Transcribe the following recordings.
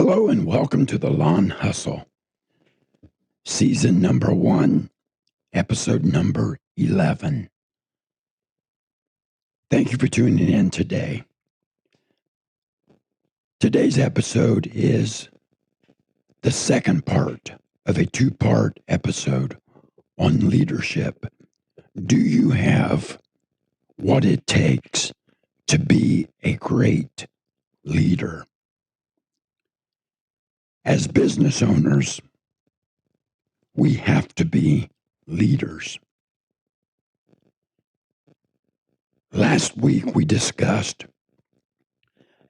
Hello and welcome to the Lawn Hustle, season number 1, episode number 11. Thank you for tuning in today. Today's episode is the second part of a 2-part episode on leadership. Do you have what it takes to be a great leader? As business owners, we have to be leaders. Last week, we discussed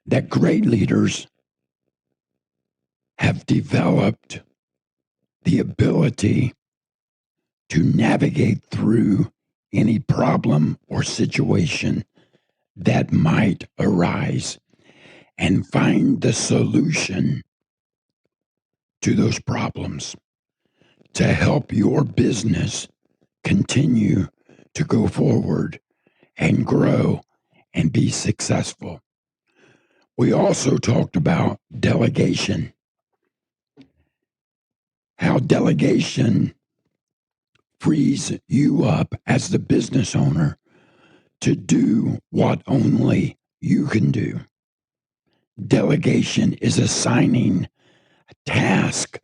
that great leaders have developed the ability to navigate through any problem or situation that might arise and find the solution to those problems to help your business continue to go forward and grow and be successful. We also talked about delegation, how delegation frees you up as the business owner to do what only you can do. Delegation is assigning a task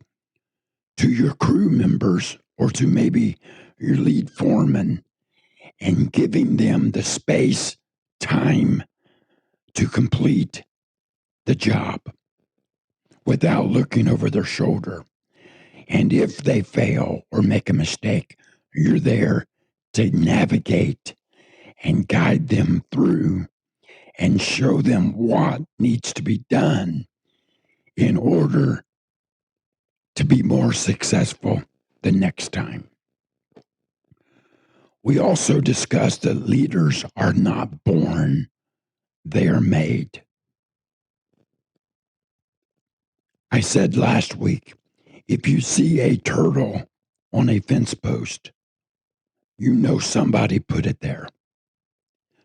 to your crew members or to maybe your lead foreman and giving them the space, time to complete the job without looking over their shoulder. And if they fail or make a mistake, you're there to navigate and guide them through and show them what needs to be done in order to be more successful the next time. We also discussed that leaders are not born, they are made. I said last week, if you see a turtle on a fence post, you know somebody put it there.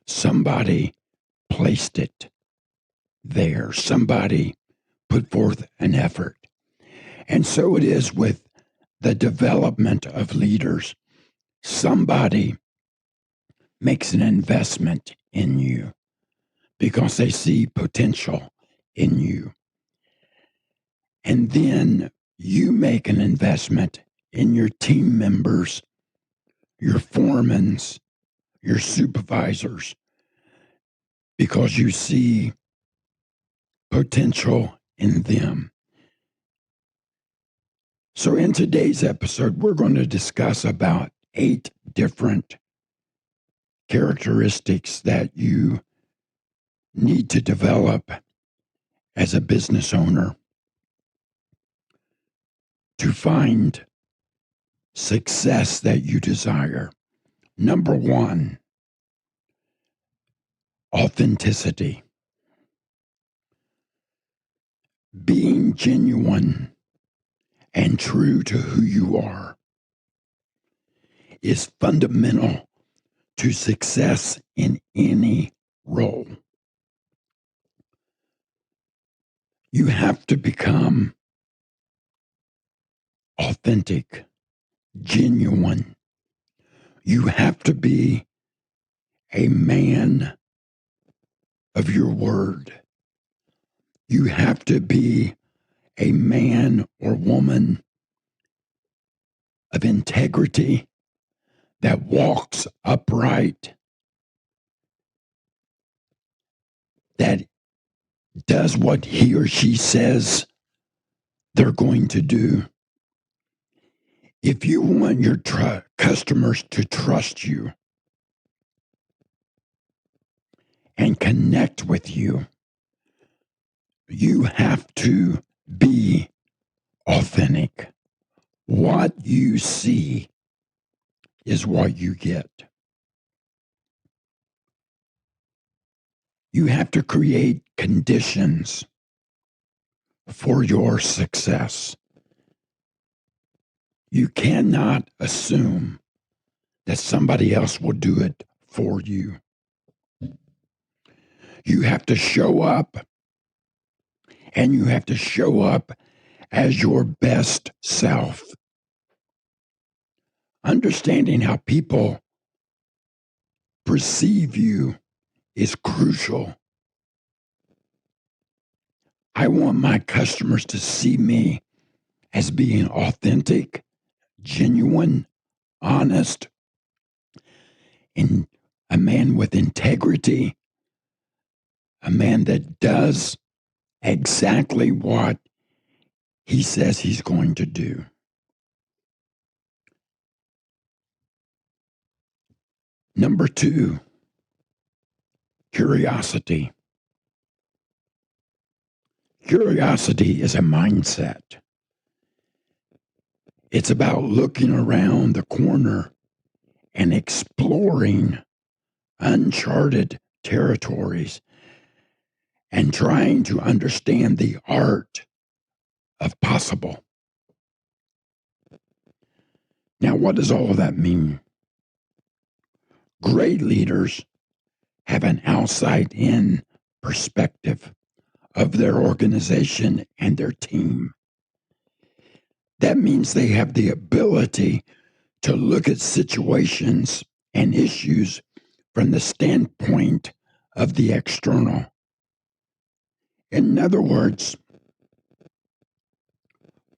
Somebody placed it there. Somebody put forth an effort. And so it is with the development of leaders. Somebody makes an investment in you because they see potential in you. And then you make an investment in your team members, your foremans, your supervisors, because you see potential in them. So in today's episode, we're going to discuss about 8 different characteristics that you need to develop as a business owner to find success that you desire. Number 1, authenticity. Being genuine and true to who you are is fundamental to success in any role. You have to become authentic, genuine. You have to be a man of your word. You have to be a man or woman of integrity that walks upright, that does what he or she says they're going to do. If you want your customers to trust you and connect with you, you have to be authentic. What you see is what you get. You have to create conditions for your success. You cannot assume that somebody else will do it for you. You have to show up and you have to show up as your best self. Understanding how people perceive you is crucial. I want my customers to see me as being authentic, genuine, honest, and a man with integrity, a man that does exactly what he says he's going to do. Number 2, curiosity. Curiosity is a mindset. It's about looking around the corner and exploring uncharted territories and trying to understand the art of possible. Now, what does all of that mean? Great leaders have an outside in perspective of their organization and their team. That means they have the ability to look at situations and issues from the standpoint of the external. In other words,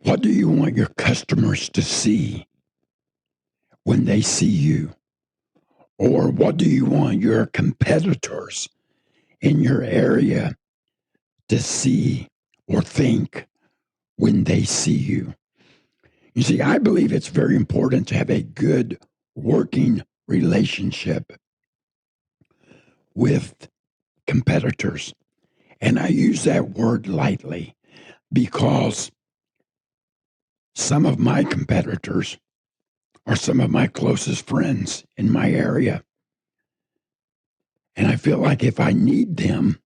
what do you want your customers to see when they see you? Or what do you want your competitors in your area to see or think when they see you? You see, I believe it's very important to have a good working relationship with competitors. And I use that word lightly because some of my competitors are some of my closest friends in my area. And I feel like if I need them,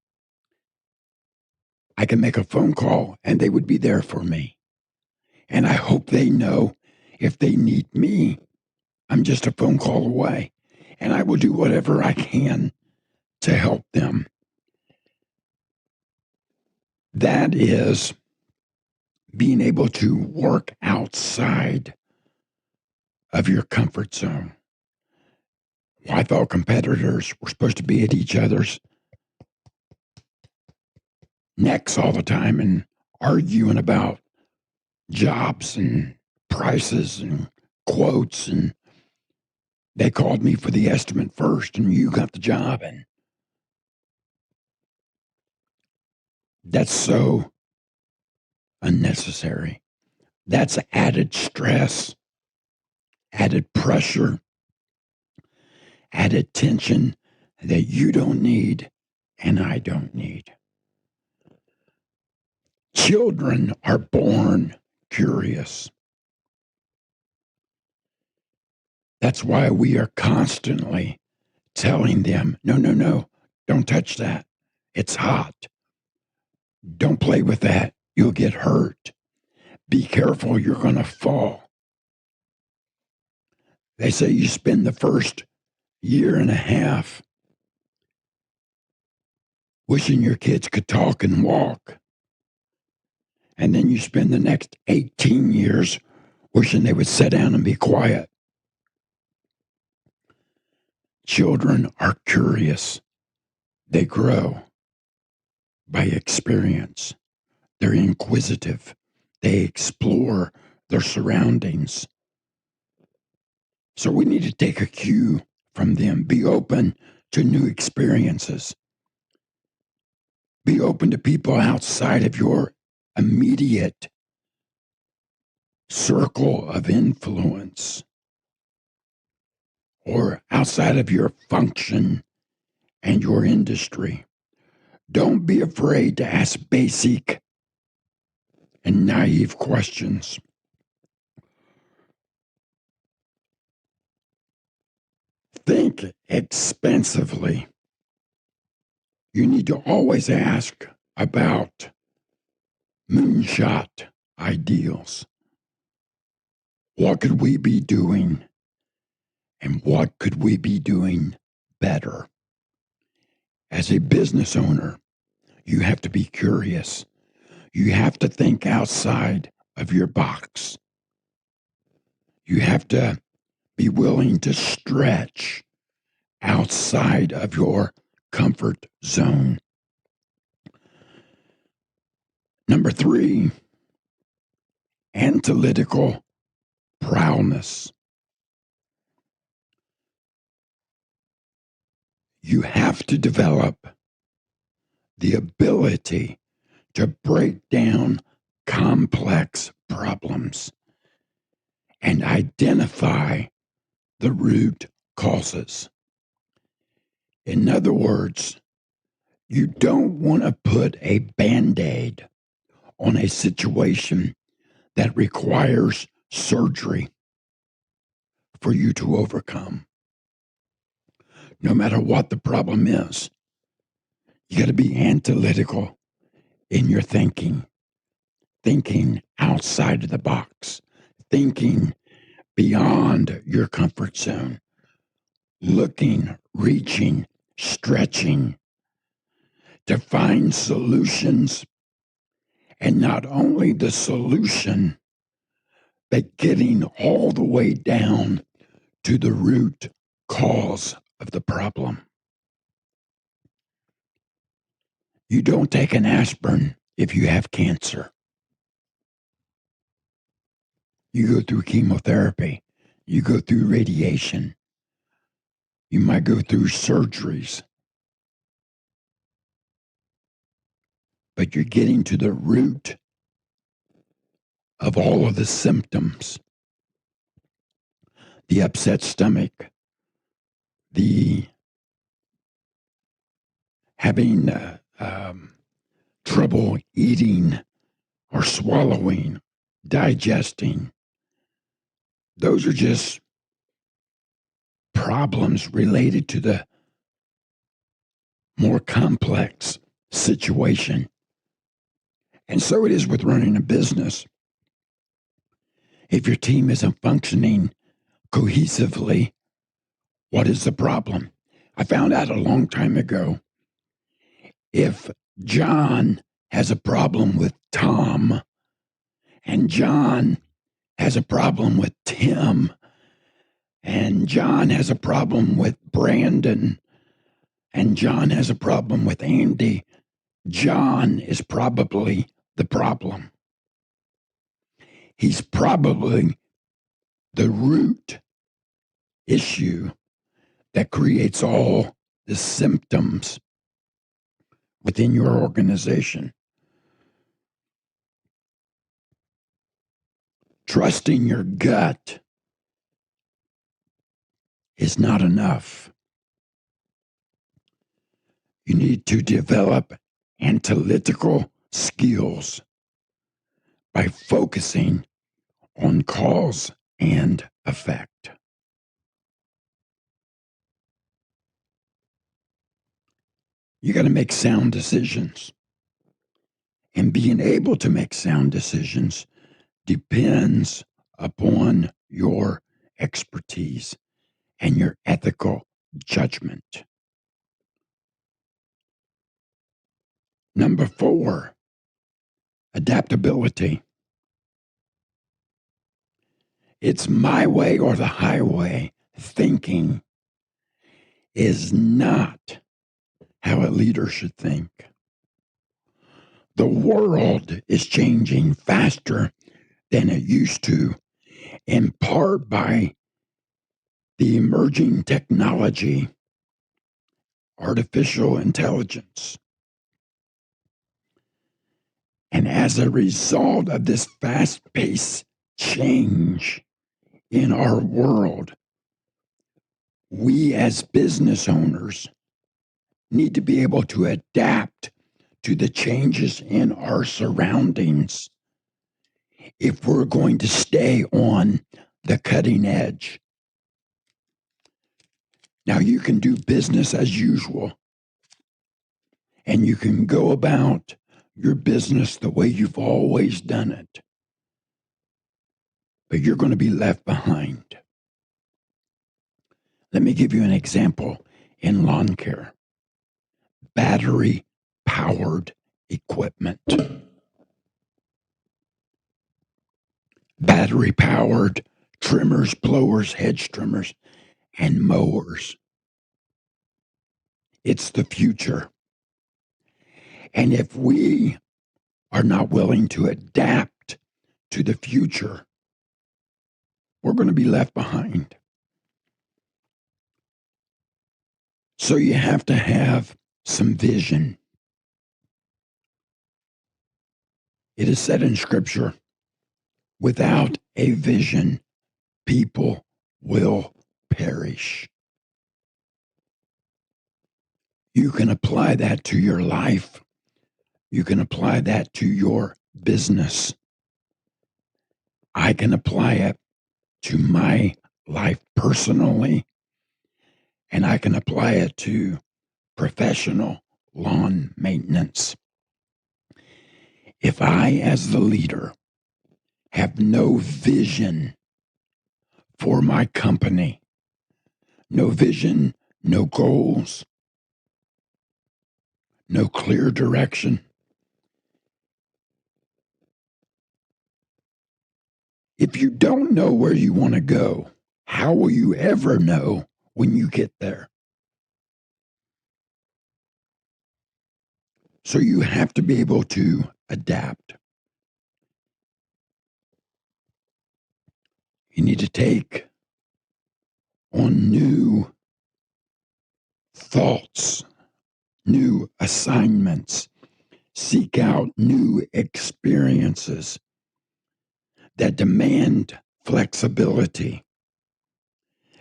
I can make a phone call and they would be there for me. And I hope they know if they need me, I'm just a phone call away. And I will do whatever I can to help them. That is being able to work outside of your comfort zone. Well, I thought competitors were supposed to be at each other's necks all the time and arguing about jobs and prices and quotes. And they called me for the estimate first and you got the job. And that's so unnecessary. That's added stress, added pressure, added tension that you don't need and I don't need. Children are born curious. That's why we are constantly telling them, no, no, no, don't touch that. It's hot. Don't play with that. You'll get hurt. Be careful, you're going to fall. They say you spend the first year and a half wishing your kids could talk and walk. And then you spend the next 18 years wishing they would sit down and be quiet. Children are curious. They grow by experience. They're inquisitive. They explore their surroundings. So we need to take a cue from them. Be open to new experiences. Be open to people outside of your immediate circle of influence or outside of your function and your industry. Don't be afraid to ask basic and naive questions. Think expensively. You need to always ask about moonshot ideals. What could we be doing? And what could we be doing better? As a business owner, you have to be curious. You have to think outside of your box. You have to be willing to stretch outside of your comfort zone. Number 3, analytical prowess. You have to develop the ability to break down complex problems and identify the root causes. In other words, you don't want to put a Band-Aid on a situation that requires surgery for you to overcome. No matter what the problem is, you got to be analytical in your thinking outside of the box, thinking beyond your comfort zone, looking, reaching, stretching to find solutions, and not only the solution, but getting all the way down to the root cause of the problem. You don't take an aspirin if you have cancer. You go through chemotherapy. You go through radiation. You might go through surgeries. But you're getting to the root of all of the symptoms. The upset stomach, the having trouble eating or swallowing, digesting. Those are just problems related to the more complex situation. And so it is with running a business. If your team isn't functioning cohesively, what is the problem? I found out a long time ago, if John has a problem with Tom and John has a problem with Tim and John has a problem with Brandon and John has a problem with Andy, John is probably the problem. He's probably the root issue that creates all the symptoms within your organization. Trusting your gut is not enough. You need to develop analytical skills by focusing on cause and effect. You got to make sound decisions. And being able to make sound decisions depends upon your expertise and your ethical judgment. Number 4, adaptability. It's my way or the highway thinking is not how a leader should think. The world is changing faster than it used to, in part by the emerging technology, artificial intelligence. And as a result of this fast-paced change in our world, we as business owners need to be able to adapt to the changes in our surroundings if we're going to stay on the cutting edge. Now, you can do business as usual, and you can go about your business the way you've always done it, but you're going to be left behind. Let me give you an example in lawn care. Battery-powered equipment. battery powered trimmers, blowers, hedge trimmers, and mowers. It's the future. And if we are not willing to adapt to the future, we're going to be left behind. So you have to have some vision. It is said in Scripture, without a vision, people will perish. You can apply that to your life. You can apply that to your business. I can apply it to my life personally, and I can apply it to professional lawn maintenance. If I, as the leader, have no vision for my company, no vision, no goals, no clear direction, if you don't know where you want to go, how will you ever know when you get there? So you have to be able to adapt. You need to take on new thoughts, new assignments, seek out new experiences that demand flexibility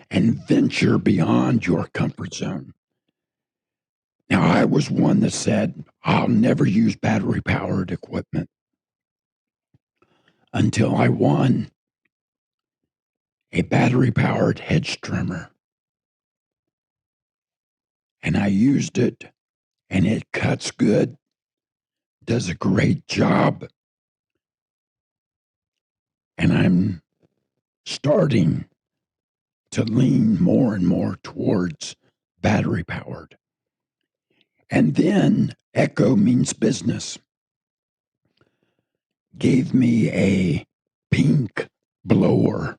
and venture beyond your comfort zone. Now, I was one that said, I'll never use battery powered equipment until I won a battery powered hedge trimmer. And I used it, and it cuts good, does a great job. And I'm starting to lean more and more towards battery powered. And then Echo Means Business gave me a pink blower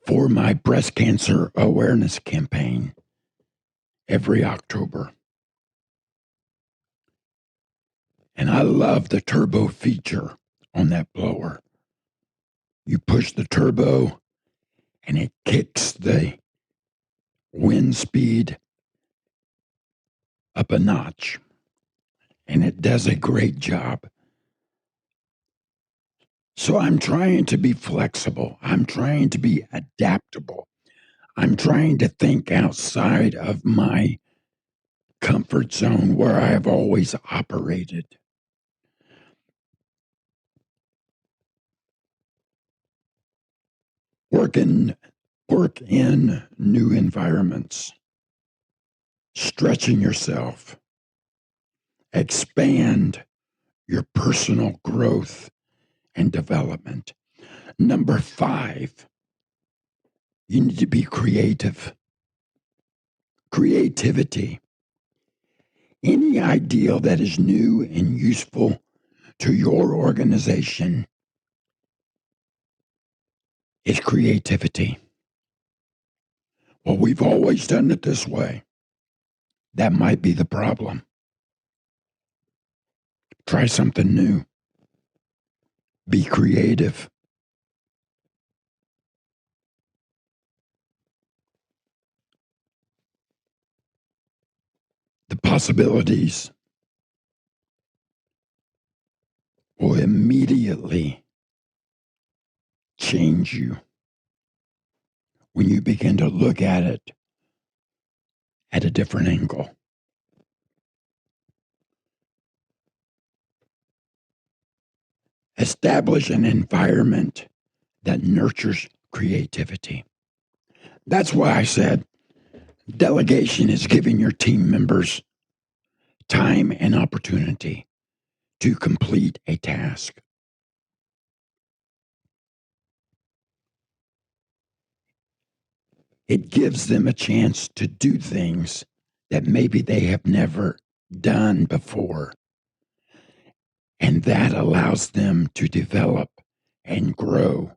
for my breast cancer awareness campaign every October. And I love the turbo feature on that blower. You push the turbo and it kicks the wind speed up a notch. And it does a great job. So I'm trying to be flexible. I'm trying to be adaptable. I'm trying to think outside of my comfort zone where I've always operated. Work in new environments, stretching yourself, expand your personal growth and development. Number 5, you need to be creative. Creativity. Any ideal that is new and useful to your organization is creativity. Well, we've always done it this way. That might be the problem. Try something new. Be creative. The possibilities will immediately change you when you begin to look at it at a different angle. Establish an environment that nurtures creativity. That's why I said delegation is giving your team members time and opportunity to complete a task. It gives them a chance to do things that maybe they have never done before. And that allows them to develop and grow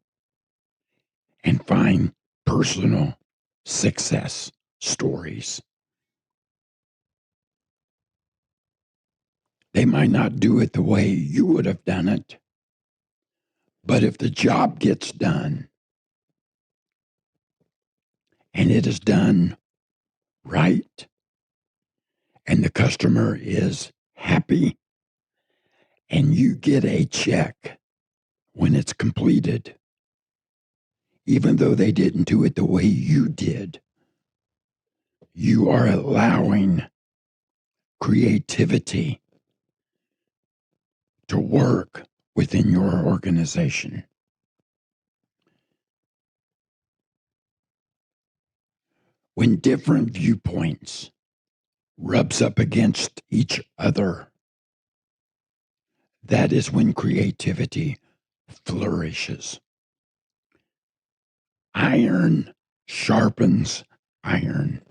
and find personal success stories. They might not do it the way you would have done it, but if the job gets done and it is done right and the customer is happy and you get a check when it's completed, even though they didn't do it the way you did, you are allowing creativity to work within your organization. When different viewpoints rubs up against each other, that is when creativity flourishes. Iron sharpens iron.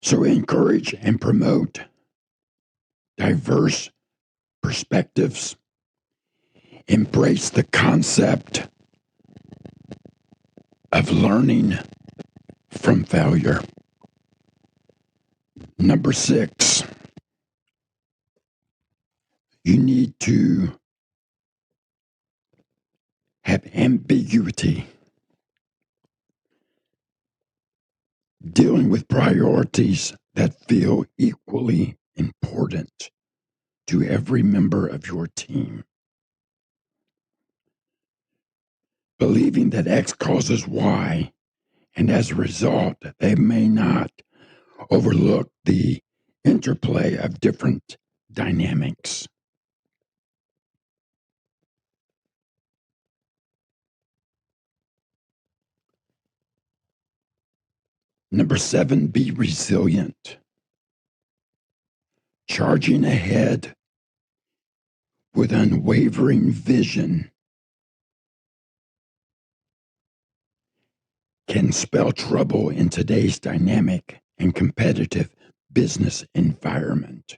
So encourage and promote diverse perspectives. Embrace the concept of learning from failure. Number 6, you need to have ambiguity. Dealing with priorities that feel equally important to every member of your team. Believing that X causes Y, and as a result, they may not overlook the interplay of different dynamics. Number 7, be resilient. Charging ahead with unwavering vision can spell trouble in today's dynamic and competitive business environment.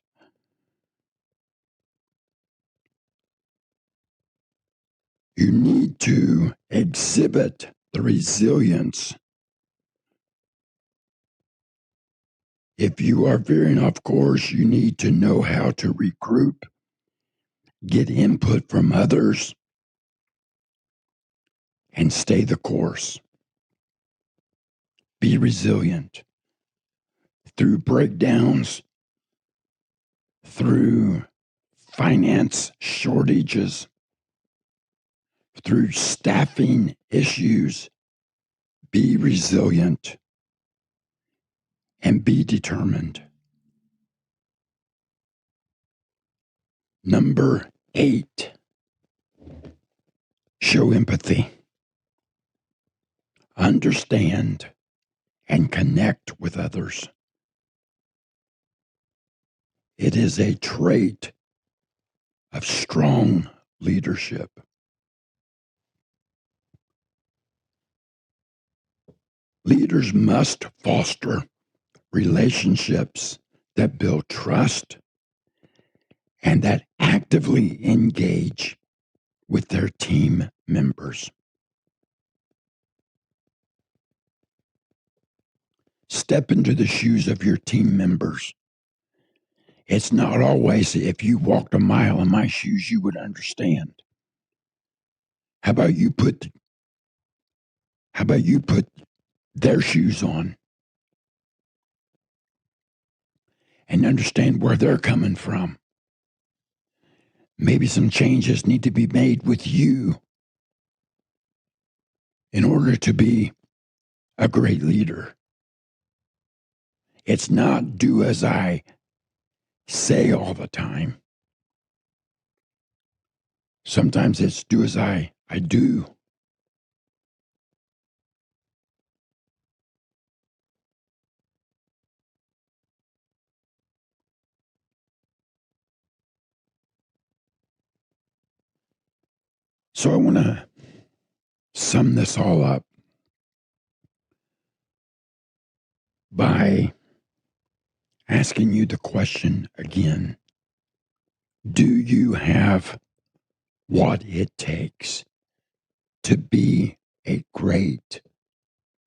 You need to exhibit the resilience. If you are veering off course, you need to know how to regroup, get input from others, and stay the course. Be resilient through breakdowns, through finance shortages, through staffing issues. Be resilient and be determined. Number 8, show empathy. Understand and connect with others. It is a trait of strong leadership. Leaders must foster relationships that build trust and that actively engage with their team members. Step into the shoes of your team members. It's not always if you walked a mile in my shoes, you would understand. How about you put their shoes on and understand where they're coming from? Maybe some changes need to be made with you in order to be a great leader. It's not do as I say all the time. Sometimes it's do as I do. So I want to sum this all up by asking you the question again. Do you have what it takes to be a great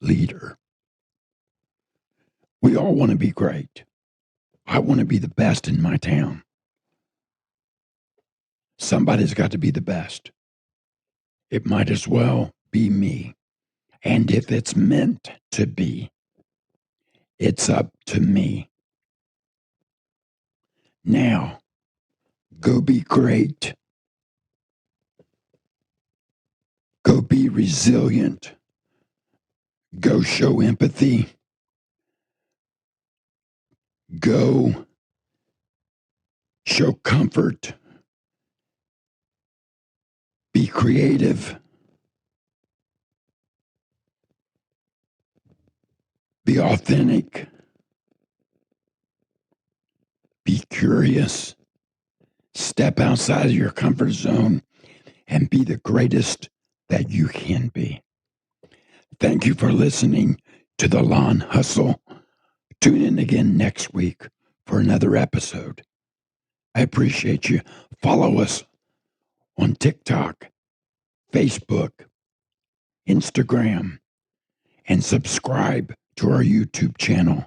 leader. We all want to be great. I want to be the best in my town. Somebody's got to be the best. It might as well be me. And if it's meant to be, it's up to me. Now, go be great. Go be resilient. Go show empathy. Go show comfort. Be creative. Be authentic. Be curious. Step outside of your comfort zone and be the greatest that you can be. Thank you for listening to the Lawn Hustle. Tune in again next week for another episode. I appreciate you. Follow us on TikTok, Facebook, Instagram, and subscribe to our YouTube channel.